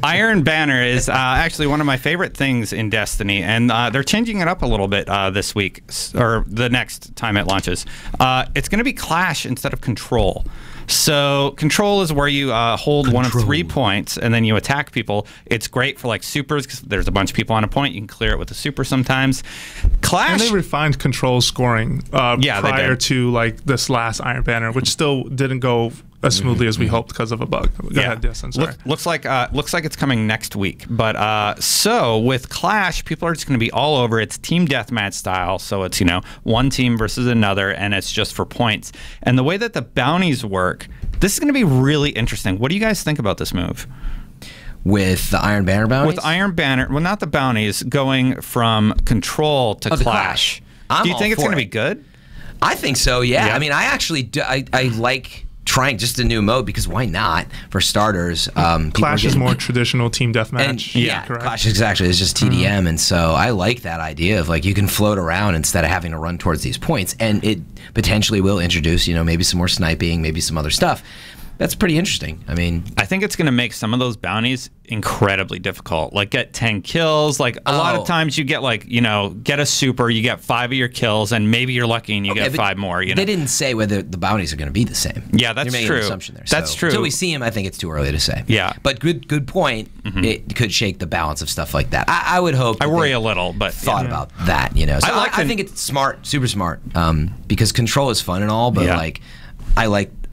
Iron Banner is actually one of my favorite things in Destiny, and they're changing it up a little bit this week, or the next time it launches. It's going to be Clash instead of Control. So Control is where you hold one of 3 points and then you attack people. It's great for like supers because there's a bunch of people on a point. You can clear it with a super sometimes. Clash. And they refined Control scoring prior to like this last Iron Banner, which still didn't go as smoothly as we hoped because of a bug. Go ahead, Dyson, sorry. Looks like it's coming next week. But so with Clash, people are just going to be all over. It's team deathmatch style, so it's one team versus another, and it's just for points. And the way that the bounties work, this is going to be really interesting. What do you guys think about this move? With the Iron Banner bounties? With Iron Banner, well, not the bounties, going from Control to Clash. Do you think it's going to be good? I think so. Yeah. I mean, I actually I like trying just a new mode because why not? For starters, Clash is more traditional team deathmatch. Yeah, Clash exactly is just TDM, and so I like that idea of like you can float around instead of having to run towards these points, and it potentially will introduce maybe some more sniping, maybe some other stuff. That's pretty interesting. I mean, I think it's going to make some of those bounties incredibly difficult. Like get 10 kills. Like a lot of times you get like, get a super, you get 5 of your kills, and maybe you're lucky and you get 5 more. They didn't say whether the bounties are going to be the same. Yeah, that's You're making true. An assumption there. That's true. Until we see him, I think it's too early to say. Yeah. But good point. It could shake the balance of stuff like that. I would hope. I worry a little, but thought about that. So I think it's smart, super smart, because Control is fun and all, but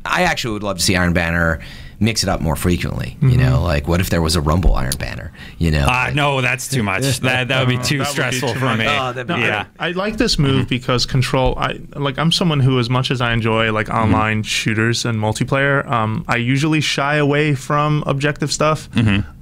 I actually would love to see Iron Banner mix it up more frequently. Like what if there was a Rumble Iron Banner? No, that's too much. That would be too stressful for me. I like this move because Control. I'm someone who, as much as I enjoy like online shooters and multiplayer, I usually shy away from objective stuff,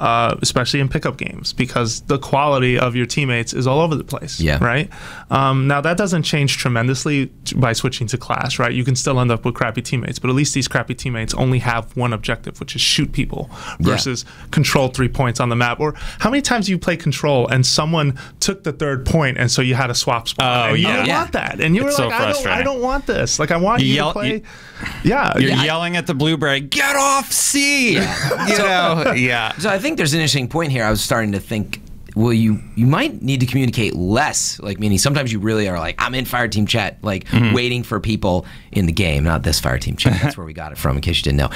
especially in pickup games, because the quality of your teammates is all over the place. Yeah. Right. Now that doesn't change tremendously by switching to Clash. Right. You can still end up with crappy teammates, but at least these crappy teammates only have one objective, which is shoot people, versus Control 3 points on the map. Or how many times you play Control and someone took the 3rd point and so you had a swap spot? You don't want that, and you were like, I don't want this. Like I want you to play. You're yelling at the blueberry, get off C. So I think there's an interesting point here. I was starting to think, well, you might need to communicate less, like meaning sometimes you really are like, I'm in Fireteam chat, like waiting for people in the game, not this Fireteam chat. That's where we got it from, in case you didn't know.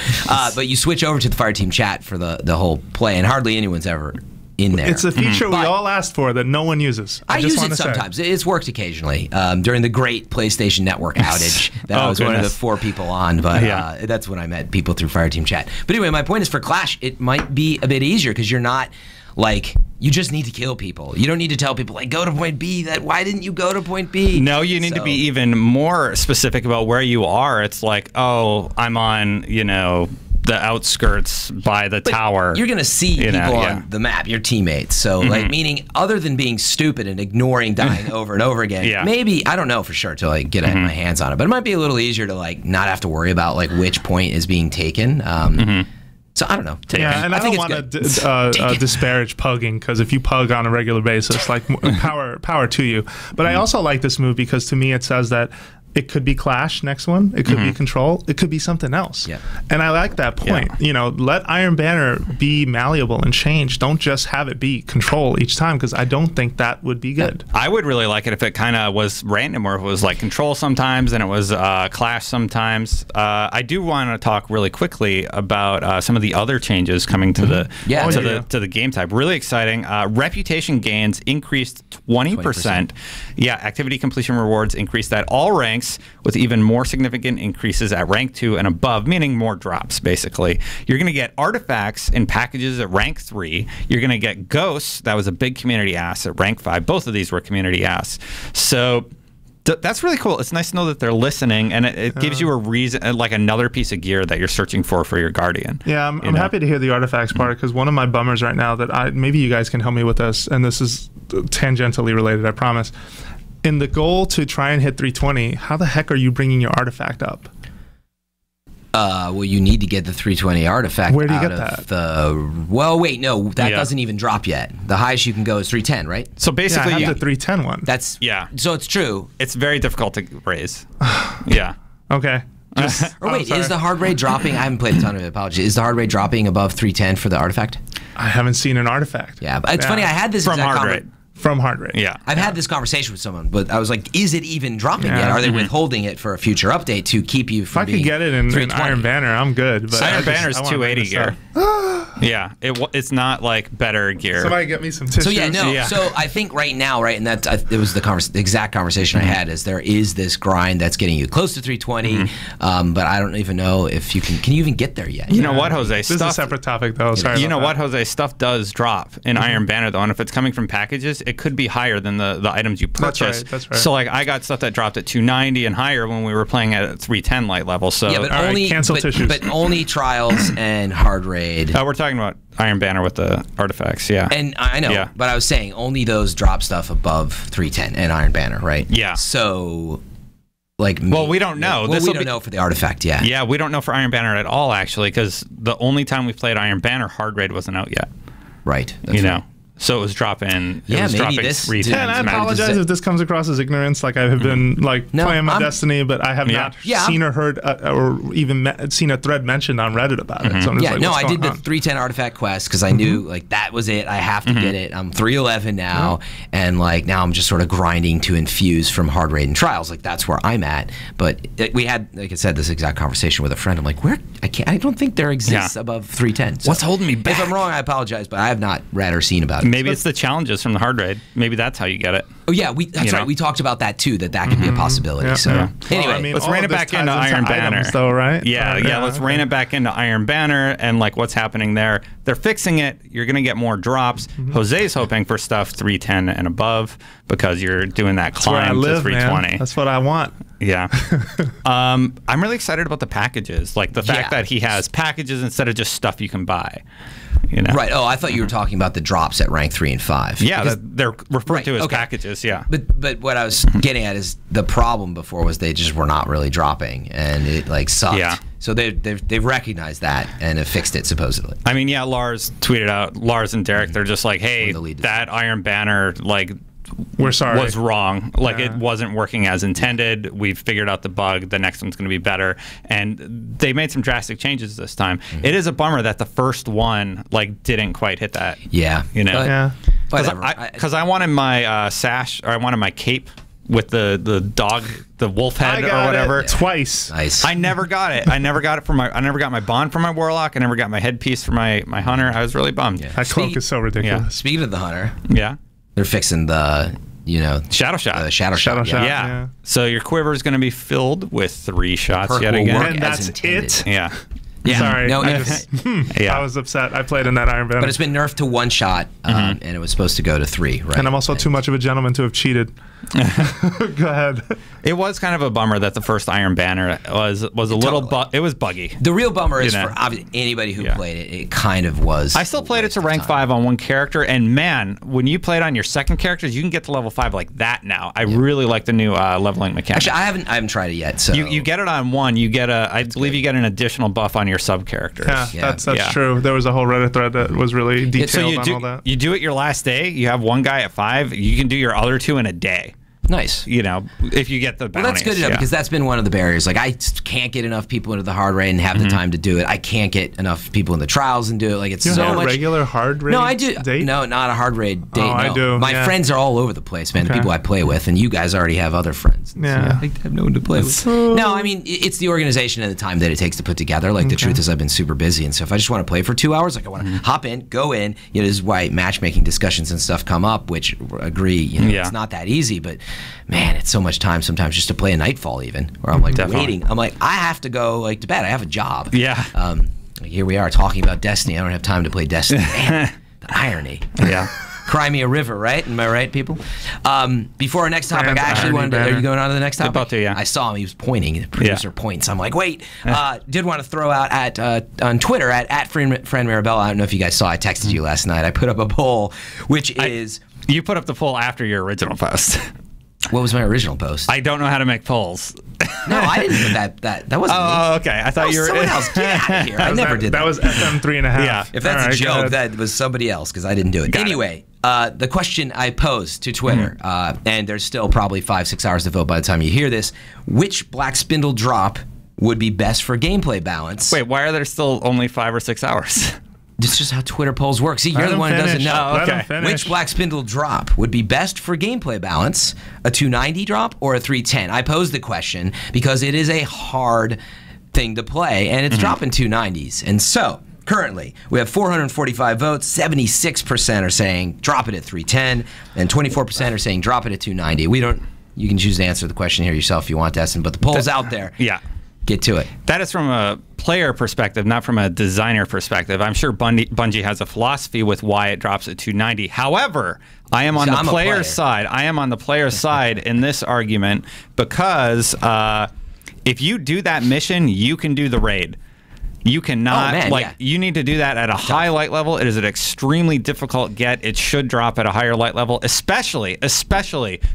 But you switch over to the Fireteam chat for the whole play, and hardly anyone's ever in there. It's a feature we all asked for that no one uses. I use it sometimes. It's worked occasionally during the great PlayStation Network outage that I was one of the 4 people on, but that's when I met people through Fireteam chat. But anyway, my point is for Clash, it might be a bit easier because you're not like, you just need to kill people. You don't need to tell people, like, go to point B. Why didn't you go to point B? No, you need to be even more specific about where you are. It's like, oh, I'm on, the outskirts by the tower. You're going to see people on the map, your teammates. So, like, meaning other than being stupid and ignoring dying over and over again, maybe, I don't know for sure to, like, get my hands on it. But it might be a little easier to, like, not have to worry about, like, which point is being taken. So I don't know. And I don't want to disparage pugging, because if you pug on a regular basis, like power to you. But I also like this move because to me it says that it could be Clash next one. It could be Control. It could be something else. Yeah. And I like that point. Let Iron Banner be malleable and change. Don't just have it be Control each time, because I don't think that would be good. I would really like it if it kind of was random, or if it was like Control sometimes and it was Clash sometimes. I do want to talk really quickly about some of the other changes coming to the game type. Really exciting. Reputation gains increased 20%. Yeah, activity completion rewards increased at all ranks, with even more significant increases at rank 2 and above, meaning more drops, basically. You're going to get artifacts in packages at rank 3. You're going to get ghosts. That was a big community ask at rank 5. Both of these were community asks. So that's really cool. It's nice to know that they're listening, and it gives you a reason, like another piece of gear that you're searching for your Guardian. Yeah, I'm happy to hear the artifacts part, because one of my bummers right now that maybe you guys can help me with this, and this is tangentially related, I promise. In the goal to try and hit 320, how the heck are you bringing your artifact up? Well, you need to get the 320 artifact. Where do you get that? Well, wait, no, that doesn't even drop yet. The highest you can go is 310, right? So basically, I have the 310 one. That's So it's true. It's very difficult to raise. Yeah. Okay. Or wait, is the hard raid dropping? I haven't played a ton of it. Apologies. Is the hard raid dropping above 310 for the artifact? I haven't seen an artifact. Yeah, but it's funny. I had this from heart rate. From heart rate. Yeah. I've had this conversation with someone, but I was like, is it even dropping yet? Are they withholding it for a future update to keep you from being If I could get it in Iron Banner, I'm good. But Iron Banner's 280 gear. Yeah, it's not like better gear. Somebody get me some tissues. So so I think right now, right, and that it was the exact conversation I had, is there is this grind that's getting you close to 320, but I don't even know if you can you even get there yet? You know what, Jose? This is a separate topic, though. Sorry. You know what, Jose? Stuff does drop in Iron Banner, though, and if it's coming from packages, it could be higher than the items you purchase. That's right. So like I got stuff that dropped at 290 and higher when we were playing at 310 light level. So yeah, but only cancel tissues. But only trials and hard raid. We're talking about Iron Banner with the artifacts, yeah. And I know, but I was saying only those drop stuff above 310 and Iron Banner, right? Yeah. So, like, well, we don't know. Well, we don't know for the artifact yet. Yeah, we don't know for Iron Banner at all, actually, because the only time we played Iron Banner, hard raid wasn't out yet. Right. That's right. So it was dropping. Yeah, maybe this. And I apologize if this comes across as ignorance. Like I have been playing my Destiny, but I have not seen or heard or even seen a thread mentioned on Reddit about it. So I'm just I did the 310 artifact quest because I knew like that was it. I have to get it. I'm 311 now, and like now I'm just sort of grinding to infuse from hard raid and trials. Like that's where I'm at. But we had, like I said, this exact conversation with a friend. I'm like, I don't think there exists above 310. So what's holding me back? If I'm wrong, I apologize, but I have not read or seen about it. Maybe it's the challenges from the hard raid. Maybe that's how you get it. Oh yeah, that's right. We talked about that too. That could be a possibility. Yeah. So anyway, well, I mean, let's rein it back into Iron Banner, items, though, right? Yeah. Let's rein it back into Iron Banner and like what's happening there. They're fixing it. You're gonna get more drops. Jose's hoping for stuff 310 and above because you're doing that climb to 320. Man. That's what I want. Yeah. I'm really excited about the packages. Like the fact that he has packages instead of just stuff you can buy. You know? Right. Oh, I thought you were talking about the drops at rank 3 and 5. Yeah, they're referred to as packages. Yeah. But what I was getting at is the problem before was they just were not really dropping, and it like sucked. Yeah. So they've recognized that and have fixed it supposedly. I mean, yeah. Lars tweeted out. Lars and Derek. They're just like, hey, that Iron Banner we're sorry, was wrong. Like it wasn't working as intended. We've figured out the bug. The next one's going to be better. And they made some drastic changes this time. It is a bummer that the first one didn't quite hit that. Yeah. You know. Because I wanted my sash, or I wanted my cape with the dog, the wolf head or whatever. It twice. Nice. I never got it. I never got my bond for my warlock. I never got my headpiece for my hunter. I was really bummed. Yeah. That cloak is so ridiculous. Yeah. Speaking of the hunter. Yeah. They're fixing the, shadow shot. Shadow shot. Yeah. So your quiver is going to be filled with 3 shots yet again. And that's it. Yeah. Yeah. Sorry. No, I was upset. I played in that Iron Banner. But it's been nerfed to 1 shot, and it was supposed to go to 3, right? And I'm also too much of a gentleman to have cheated. Go ahead. It was kind of a bummer that the first Iron Banner was a little it was buggy. The real bummer is for anybody who played it. It kind of was. I still played it to rank 5 on 1 character, and man, when you play it on your second characters, you can get to level 5 like that now. I really like the new leveling mechanic. Actually, I haven't tried it yet. So you get it on 1. You get I believe you get an additional buff on your sub characters. Yeah, that's true. There was a whole Reddit thread that was really detailed on all that. You do it your last day. You have 1 guy at 5. You can do your other 2 in a day. Nice. If you get the bounties. Well, that's good enough because that's been one of the barriers. Like, I can't get enough people into the hard raid and have the time to do it. I can't get enough people in the trials and do it. Like, it's so much. Regular hard raid? No, I do. Date? No, not a hard raid date. Oh, no. I do. My friends are all over the place, man. The people I play with, and you guys already have other friends. Yeah. So I have no one to play with. No, I mean, it's the organization and the time that it takes to put together. Like, the truth is, I've been super busy, and so if I just want to play for 2 hours, like I want to hop in, go in. This is why matchmaking discussions and stuff come up, which agree. It's not that easy, but man, it's so much time sometimes just to play a Nightfall even, where I'm like waiting. I'm like, I have to go to bed. I have a job. Yeah. Here we are talking about Destiny. I don't have time to play Destiny. Man, the irony. Yeah. Cry me a river, right? Am I right, people? Before our next topic, I actually wanted to... Are you going on to the next topic? About to, yeah. I saw him. He was pointing. The producer points. I'm like, wait. Did want to throw out on Twitter at Friend Marabella. I don't know if you guys saw. I texted you last night. I put up a poll, which is... You put up the poll after your original post. What was my original post? I don't know how to make polls. No, I didn't put that. That wasn't me. Oh, okay. I thought you were... someone else. Get out of here. I never did that. That was FM 3.5. Yeah. If that's a joke, that was somebody else because I didn't do it. Anyway, the question I posed to Twitter, and there's still probably 5-6 hours to vote by the time you hear this, which Black Spindle drop would be best for gameplay balance? Wait, why are there still only 5 or 6 hours? It's just how Twitter polls work. See, you're the one who doesn't know. Okay. Which Black Spindle drop would be best for gameplay balance? A 290 drop or a 310? I posed the question because it is a hard thing to play, and it's dropping 290s. And so, currently, we have 445 votes. 76% are saying drop it at 310, and 24% are saying drop it at 290. We don't. You can choose to answer the question here yourself if you want, Destin, but the poll's out there. Yeah. Get to it. That is from a player perspective, not from a designer perspective. I'm sure Bungie has a philosophy with why it drops at 290. However, I am on the player's side. I am on the player's side in this argument because if you do that mission, you can do the raid. You cannot, you need to do that at a high light level. It is an extremely difficult get. It should drop at a higher light level, especially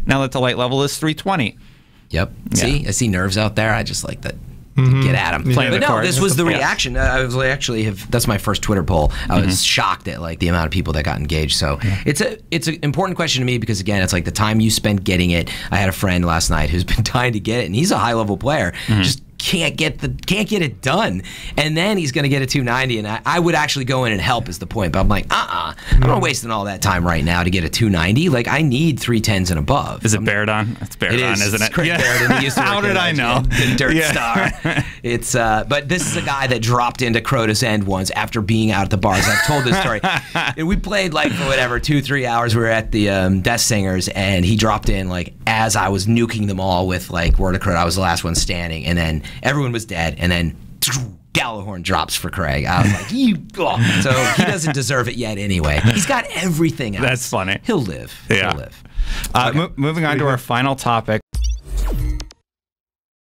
now that the light level is 320. Yep. See, I see nerves out there. I just like that. Get at him. But no, this was the reaction. I was that's my first Twitter poll. I was shocked at like the amount of people that got engaged. So it's an important question to me because again, it's like the time you spend getting it. I had a friend last night who's been dying to get it, and he's a high level player. Just can't get it done, and then he's going to get a 290, and I would actually go in and help is the point, but I'm like I'm not wasting all that time right now to get a 290. Like I need 310s and above. Is it Baradon? It's Baradon, isn't it? Craig Baradon. He used to How did I know? The Dirt Star. It's but this is a guy that dropped into Crota's End once after being out at the bars. I've told this story. And we played like for whatever 2-3 hours. We were at the Death Singers, and he dropped in like as I was nuking them all with like Word of Crota. I was the last one standing, and then everyone was dead, and then Gallahorn drops for Craig. I was like, so he doesn't deserve it yet anyway. He's got everything else. That's funny. He'll live. Yeah. He'll live. Moving on to our final topic.